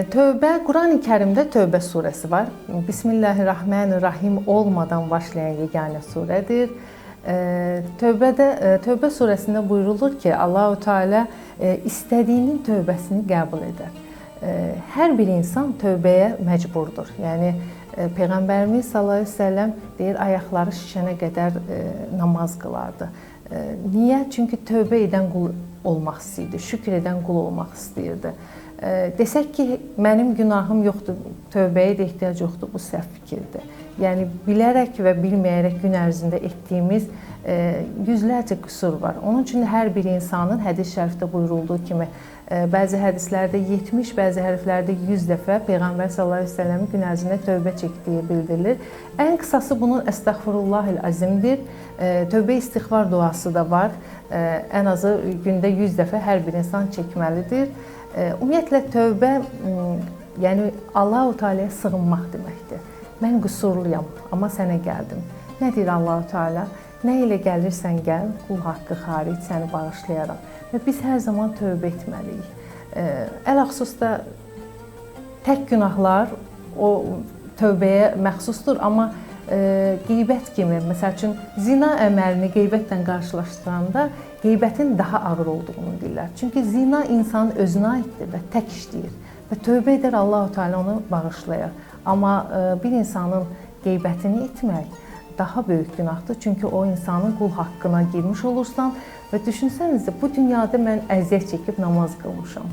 Tövbə, Qurani Kərimdə Tövbə surəsi var. Bismillahirrahmanirrahim olmadan başlayan yeganə surədir. Tövbə surəsində buyurulur ki, Allahu Teala istədiyinin tövbəsini qəbul edər. Hər bir insan tövbəyə məcburdur. Yəni Peyğəmbərimiz sallallahu əleyhi və səlləm deyir, ayaqları şişənə qədər namaz qılardı. Niyə? Çünki tövbə edən qul olmaq istəyirdi, şükür edən qul olmaq istəyirdi. Desək ki, mənim günahım yoxdur, tövbəyə də ehtiyac yoxdur, bu səhv fikirdir. Yəni bilərək və bilməyərək gün ərzində etdiyimiz yüzlərcə qüsur var. Onun üçün hər bir insanın hədis şərifdə buyurulduğu kimi bəzi hədislərdə 70, bəzi hərflərdə 100 dəfə Peyğəmbər sallallahu əleyhi və səlləmin gün ərzində tövbə çəkdiyi bildirilir. Ən qısası bunun Əstəğfirullahil azimdir. Tövbə istiğfar duası da var. Ən azı gündə 100 dəfə hər bir insan çəkməlidir. Ümumiyyətlə tövbə, yəni Allah-u Teala'ya sığınmaq deməkdir. Mən qüsurluyam, amma sənə gəldim. Nə deyir Allah-u Teala? Nə ilə gəlirsən gəl, qul haqqı xaric səni bağışlayaram. Və biz hər zaman tövbə etməliyik. Ələxüsus da tək günahlar o tövbəyə məxsusdur, amma qeybət kimi, məsəl üçün zina əməlini qeybətlə qarşılaşdıranda qeybətin daha ağır olduğunu deyirlər. Çünki zina insanın özünə aiddir və tək işləyir. Və tövbə edər, Allah-u Teala onu bağışlayar. Amma bir insanın qeybətini etmək daha böyük günahdır. Çünki o insanın qul haqqına girmiş olursan və düşünsənizdə, bu dünyada mən əziyyət çəkib namaz qılmışam.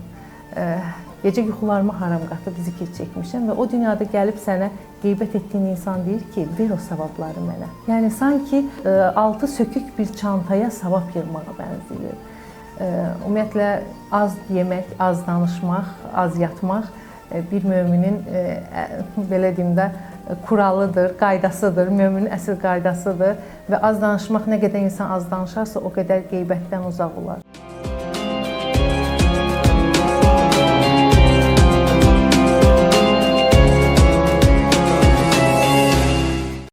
Gecə yuxularımı haram qatıb zikir çəkmişəm və o dünyada gəlib sənə qeybət etdiyin insan deyir ki, ver o savabları mənə. Yəni sanki altı sökük bir çantaya savab yığmağa bənzəyir. Ümumiyyətlə az yemək, az danışmaq, az yatmaq bir möminin belə deyim də kuralıdır, qaydasıdır, möminin əsl qaydasıdır və az danışmaq, nə qədər insan az danışarsa o qədər qeybətdən uzaq olar.